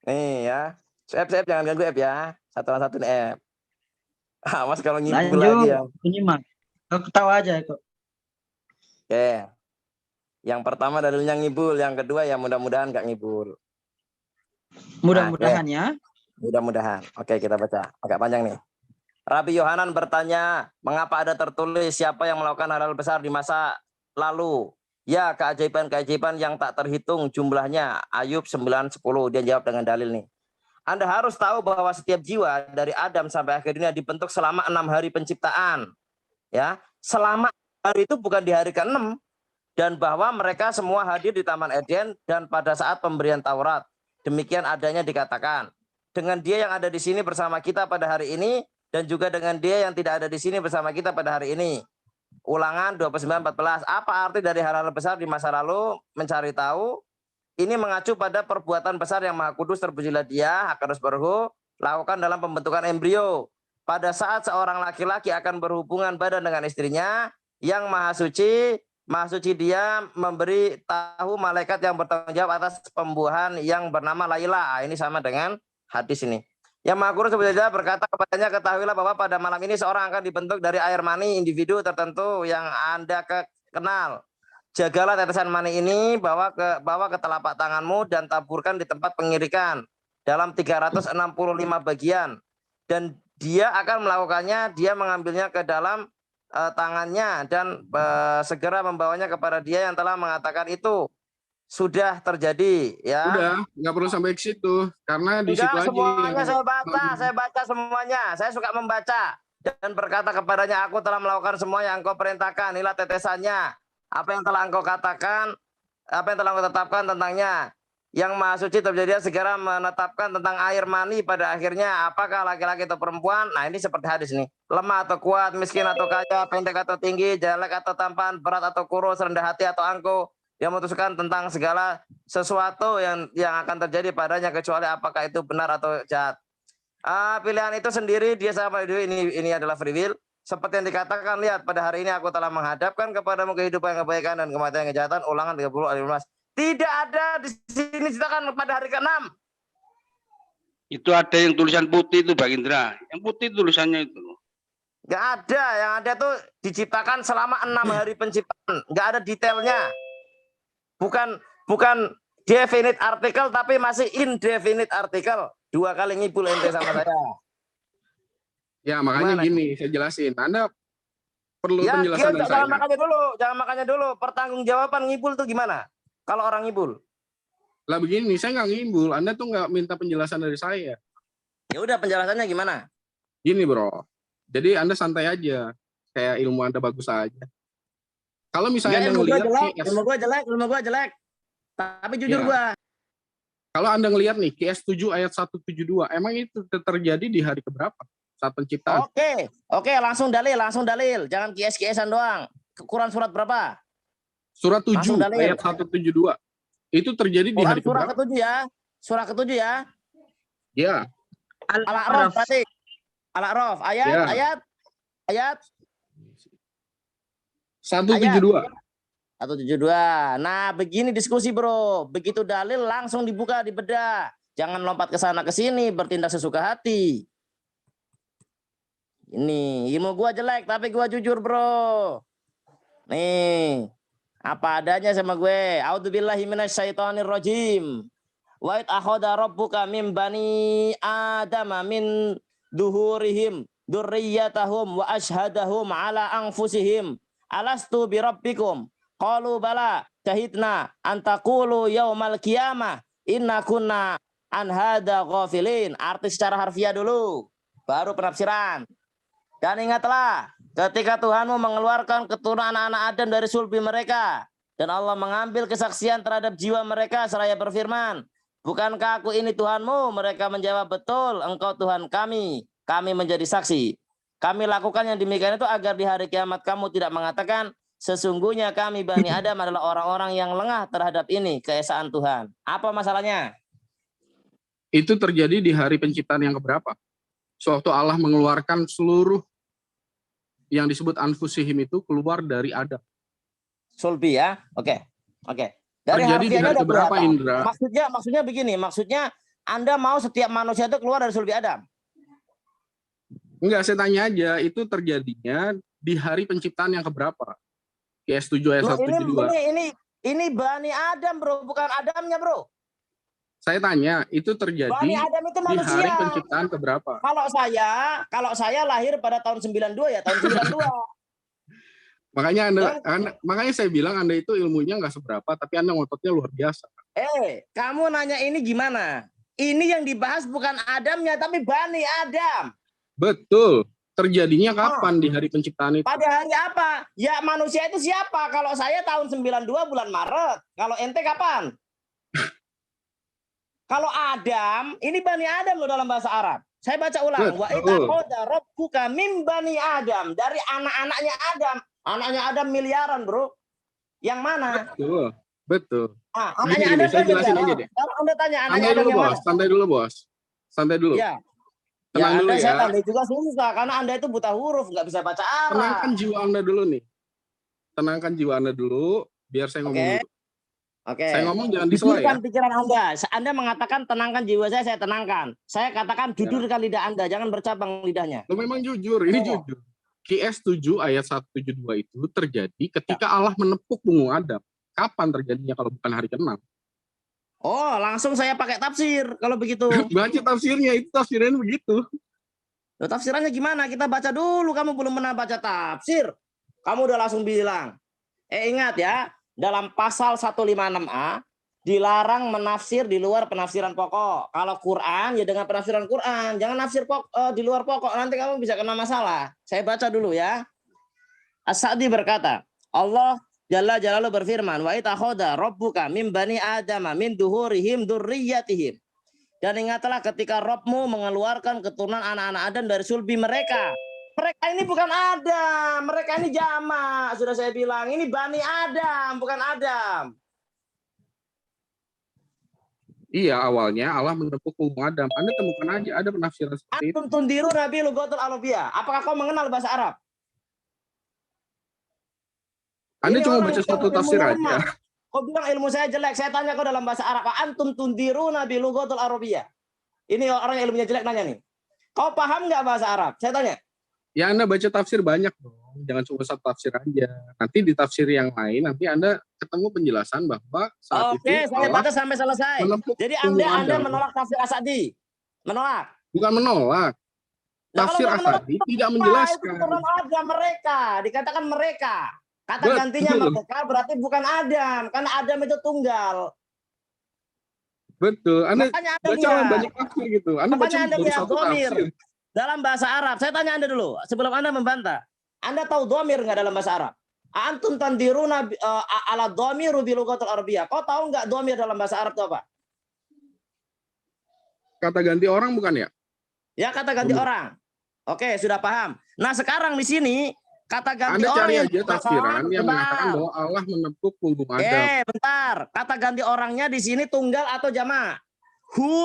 Nih ya. Ep jangan ganggu Ep ya. Satu-satu nih Ep. Awas kalau ngibul lagi ya. Ini mah. Aku ketawa aja kok. Oke. Yang pertama dalilnya ngibul, yang kedua ya mudah-mudahan nggak ngibul. Mudah-mudahan ya. Mudah-mudahan. Oke, kita baca. Agak panjang nih. Rabi Yohanan bertanya, mengapa ada tertulis siapa yang melakukan hal-hal besar di masa lalu? Ya, keajaiban-keajaiban yang tak terhitung jumlahnya. Ayub 9:10. Dia jawab dengan dalil nih. Anda harus tahu bahwa setiap jiwa dari Adam sampai akhir dunia dibentuk selama 6 hari penciptaan. Ya, selama hari itu bukan di hari ke-6. Dan bahwa mereka semua hadir di Taman Eden dan pada saat pemberian Taurat. Demikian adanya dikatakan. Dengan dia yang ada di sini bersama kita pada hari ini, dan juga dengan dia yang tidak ada di sini bersama kita pada hari ini. Ulangan 29:14. Apa arti dari hal-hal besar di masa lalu? Mencari tahu. Ini mengacu pada perbuatan besar yang Maha Kudus, terpujilah Dia, Hakadus Baruhu, lakukan dalam pembentukan embrio. pada saat seorang laki-laki akan berhubungan badan dengan istrinya, yang maha suci dia memberi tahu malaikat yang bertanggung jawab atas pembuahan yang bernama Laila. Ini sama dengan hadis ini. Yang Maha Kuasa Subhanahu berkata kepadanya, ketahuilah bahwa pada malam ini seorang akan dibentuk dari air mani individu tertentu yang Anda kenal. Jagalah tetesan mani ini, bawa ke telapak tanganmu dan taburkan di tempat pengirikan dalam 365 bagian. Dan dia akan melakukannya, dia mengambilnya ke dalam tangannya dan segera membawanya kepada dia yang telah mengatakan itu. Sudah terjadi, ya. Udah, nggak perlu sampai ke situ, karena di situ aja. Semuanya saya baca semuanya. Saya suka membaca dan berkata kepadanya, aku telah melakukan semua yang engkau perintahkan. Inilah tetesannya. Apa yang telah engkau katakan, apa yang telah engkau tetapkan tentangnya. Yang maha suci terjadi segera menetapkan tentang air mani pada akhirnya, apakah laki-laki atau perempuan. Nah, ini seperti hadis nih. Lemah atau kuat, miskin atau kaya, pendek atau tinggi, jelek atau tampan, berat atau kurus, rendah hati atau angkuh. Dia memutuskan tentang segala sesuatu yang akan terjadi padanya, kecuali apakah itu benar atau jahat. Pilihan itu sendiri dia sama ini adalah free will. Seperti yang dikatakan, lihat pada hari ini aku telah menghadapkan kepadamu kehidupan, kebaikan dan kematian, kejahatan. Ulangan 30 ayat 15. Tidak ada di sini ceritakan pada hari ke-6. Itu ada yang tulisan putih itu, Bang Indra. Yang putih tulisannya itu. Nggak ada, yang ada tuh diciptakan selama 6 hari penciptaan. Nggak ada detailnya. Bukan definite artikel, tapi masih indefinite artikel. 2 kali ngibul ente sama saya. Ya, makanya Gimana? gini, saya jelasin. Anda perlu penjelasan dari saya. Jangan makanya dulu. Pertanggungjawaban ngibul tuh gimana? Kalau orang ngibul. Lah begini, saya nggak ngibul. Anda tuh nggak minta penjelasan dari saya. Ya udah, penjelasannya gimana? Gini, bro. Jadi Anda santai aja. Kayak ilmu Anda bagus aja. Kalau misalnya Anda ngelihat ilmu gua jelek. Tapi jujur Ya. gua. Kalau Anda ngelihat nih QS 7 ayat 172, emang itu terjadi di hari keberapa? Saat penciptaan. Oke, langsung dalil. Jangan kias-kiasan doang. Quran surat berapa? Surat 7 Langsung dalil. ayat 172. Itu terjadi di hari Surah keberapa? ke-7 ya. Surah ke-7 ya. Ya. Al-A'raf berarti. Al-A'raf ayat 172. 172. Nah, begini diskusi, Bro. Begitu dalil langsung dibuka, dibedah. Jangan lompat ke sana ke sini, bertindak sesuka hati. Ini ilmu gua jelek tapi gua jujur, Bro. Nih, apa adanya sama gue. A'udzubillahi minasyaitonirrajim. Wa id akhadha rabbuka min bani adama min duhurihim dzurriyyatahum wa ashhadahum ala anfusihim alastu birabbikum qalu bala syahidna an taqulu yaumal qiyamah inna kunna an hadza ghafilin. Arti secara harfiah dulu, baru penafsiran. Dan ingatlah ketika Tuhanmu mengeluarkan keturunan anak-anak Adam dari sulbi mereka, dan Allah mengambil kesaksian terhadap jiwa mereka seraya berfirman, bukankah aku ini Tuhanmu? Mereka menjawab, betul, engkau Tuhan kami. Kami menjadi saksi. Kami lakukan yang demikian itu agar di hari kiamat kamu tidak mengatakan, sesungguhnya kami Bani Adam adalah orang-orang yang lengah terhadap ini, keesaan Tuhan. Apa masalahnya? Itu terjadi di hari penciptaan yang keberapa? Sewaktu Allah mengeluarkan seluruh yang disebut anfusihim itu keluar dari Adam. Sulbi ya. Oke. Dari Terjadi di harfiahnya hari udah keberapa, kelihatan. Indra? Maksudnya begini, Anda mau setiap manusia itu keluar dari sulbi Adam? Enggak, saya tanya aja, itu terjadinya di hari penciptaan yang keberapa? QS 7 ayat 172. Ini Bani Adam, Bro, bukan Adamnya, Bro. Saya tanya, itu terjadi Bani Adam itu di manusia. hari penciptaan keberapa? Kalau saya lahir pada tahun 92 ya, tahun 92. Makanya saya bilang Anda itu ilmunya nggak seberapa, tapi Anda ngototnya luar biasa. Kamu nanya ini gimana? Ini yang dibahas bukan Adamnya, tapi Bani Adam. Betul. Terjadinya kapan di hari penciptaan itu? Pada hari apa? Ya manusia itu siapa? Kalau saya tahun 92 bulan Maret. Kalau ente kapan? Kalau Adam, ini Bani Adam loh dalam bahasa Arab. Saya baca ulang. Wa itaqada rabbuka min bani Adam. Dari anak-anaknya Adam. Anaknya Adam miliaran, Bro. Yang mana? Betul. Anaknya Adam saya jelasin aja deh. Kalau Anda tanya anaknya Santai Adam dulu, yang Bos. mana? Santai dulu. Ya. Tenang dulu Anda ya. saya tanda juga susah karena Anda itu buta huruf, nggak bisa baca Arab. Tenangkan jiwa Anda dulu nih. Tenangkan jiwa Anda dulu, biar saya ngomong dulu. Oke. Saya ngomong jangan disela ya. Jujurkan pikiran Anda. Anda mengatakan tenangkan jiwa saya tenangkan. Saya katakan jujurkan lidah Anda, jangan bercabang lidahnya. Lo memang jujur, ini jujur. QS 7 ayat 172 itu terjadi ketika Allah menepuk punggung Adam. Kapan terjadinya kalau bukan hari ke-6? Oh, langsung saya pakai tafsir kalau begitu. Baca tafsirnya, itu tafsirnya begitu. Loh, tafsirannya gimana? Kita baca dulu, kamu belum pernah baca tafsir. Kamu udah langsung bilang. Ingat ya, dalam pasal 156A, dilarang menafsir di luar penafsiran pokok. Kalau Quran, ya dengan penafsiran Quran. Jangan nafsir di luar pokok, nanti kamu bisa kena masalah. Saya baca dulu ya. As-Sa'di berkata, Allah Jalla Jalaluhu berfirman, wa itakhoda rabbuka min bani adama min duhurihim durriyatihim. Dan ingatlah ketika Rabbmu mengeluarkan keturunan anak-anak Adam dari sulbi mereka. Mereka ini bukan Adam, mereka ini jamak. Sudah saya bilang, ini Bani Adam, bukan Adam. Iya, awalnya Allah menepuk punggung Adam. Anda temukan aja ada penafsiran seperti itu. Antum tundiru Nabi Lugatul Arabiyah. Apakah kau mengenal bahasa Arab? Anda Ini cuma orang baca yang satu tafsir ilmunya aja. lemah. Kau bilang ilmu saya jelek. Saya tanya kau dalam bahasa Arab. Antum tundiru Nabi Lugatul Arabiyah. Ini orang yang ilmunya jelek nanya nih. Kau paham nggak bahasa Arab? Saya tanya. Ya Anda baca tafsir banyak dong. Jangan cuma satu tafsir aja. Nanti di tafsir yang lain, nanti Anda ketemu penjelasan bahwa saat Oke, itu saya Allah baca sampai selesai. menepuk Jadi punggung Anda Adam. menolak tafsir As-Sa'di. Menolak. Bukan menolak. Nah, Tafsir kalau nggak menolak, As-Sa'di tidak Itu menjelaskan. keturunan Adam mereka. Dikatakan mereka. Kata Betul. gantinya mereka berarti bukan Adam. Karena Adam itu tunggal. Betul. Anda Makanya Anda baca lihat. banyak tafsir gitu. Anda baca Makanya Anda baru lihat satu domir. tafsir. Dalam bahasa Arab, saya tanya Anda dulu, sebelum Anda membantah. Anda tahu domir nggak dalam bahasa Arab? Antum tandiruna ala domiru bi lughatil Arabiyah. Kau tahu nggak domir dalam bahasa Arab itu apa? Kata ganti orang bukan ya? Ya, kata ganti Domir. orang. Oke, sudah paham. Nah, sekarang di sini kata ganti Anda orang cari yang aja tafsiran yang mengatakan bahwa Allah menepuk punggung Adam. bentar. Kata ganti orangnya di sini tunggal atau jamak?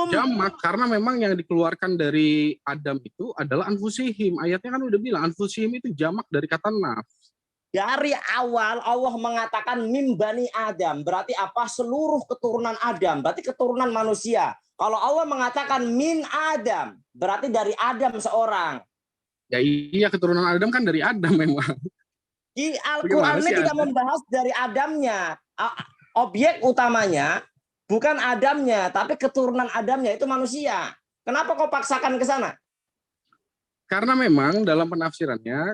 Jamak, karena memang yang dikeluarkan dari Adam itu adalah anfusihim. Ayatnya kan udah bilang anfusihim itu jamak dari kata nafs. Dari awal Allah mengatakan mim bani Adam. Berarti apa? Seluruh keturunan Adam. Berarti keturunan manusia. Kalau Allah mengatakan min Adam, berarti dari Adam seorang. Ya iya, keturunan Adam kan dari Adam memang. Di Bagaimana Al-Quran ini sih tidak Anda? membahas dari Adamnya. Objek utamanya bukan Adamnya, tapi keturunan Adamnya itu manusia. Kenapa kau paksakan ke sana? Karena memang dalam penafsirannya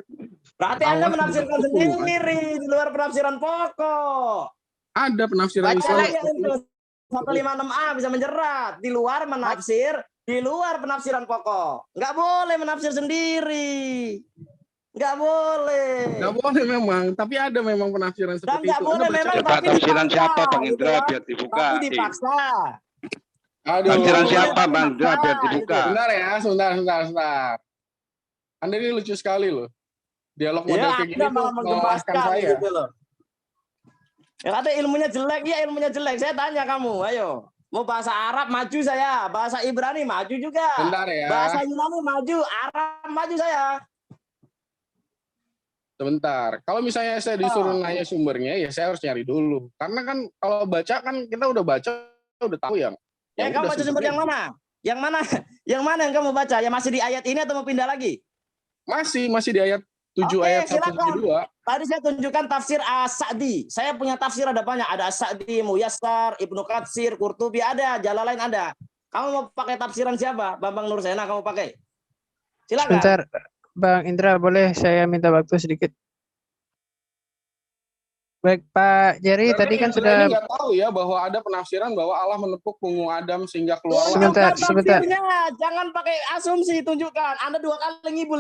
Berarti Anda Allah menafsirkan menepuk punggung sendiri di luar penafsiran pokok. ada penafsiran Baca Islam lagi seperti itu. itu. 156A bisa menjerat. Di luar menafsir, di luar penafsiran pokok. Nggak boleh menafsir sendiri. Nggak boleh. Nggak boleh memang, tapi ada memang penafsiran Dan seperti nggak itu. boleh Anda memang, percaya? tapi Tafsiran dipaksa, siapa Bang gitu Indra loh. biar dibuka? Tapi dipaksa. Aduh. Tafsiran Nggak siapa boleh Bang Indra biar dipaksa, dibuka? gitu. Sebentar ya, sebentar. Anda ini lucu sekali loh. Dialog model Ya, kayak gini Anda tuh malah melelahkan menggemaskan saya. gitu loh. Ya, kata ilmunya jelek, ya ilmunya jelek. Saya tanya kamu, ayo. Mau bahasa Arab maju saya, bahasa Ibrani maju juga. Bentar ya. Bahasa Yunani maju, Arab maju saya. Sebentar. Kalau misalnya saya disuruh nanya sumbernya, ya saya harus nyari dulu. Karena kan kalau baca kan kita udah baca, udah tahu yang. Ya, kamu baca sumber yang mana? Yang mana? Yang mana yang kamu baca? Yang masih di ayat ini atau mau pindah lagi? Masih di ayat 7 Oke, ayat silakan. 172. Tadi saya tunjukkan tafsir As-Sa'di. Saya punya tafsir ada banyak. Ada As-Sa'di, Muyassar, Ibnu Katsir, Qurtubi ada, Jalalain ada. Kamu mau pakai tafsiran siapa? Bambang Nursena kamu pakai? Silakan. Sebentar, Bang Indra, boleh saya minta waktu sedikit? Baik, Pak Jerry, tadi kan Ini sudah... nggak tahu ya bahwa ada penafsiran bahwa Allah menepuk punggung Adam sehingga keluar. Sebentar, Tunjukkan sebentar. tafsirnya. Jangan pakai asumsi, tunjukkan. Anda 2 kali ngibul.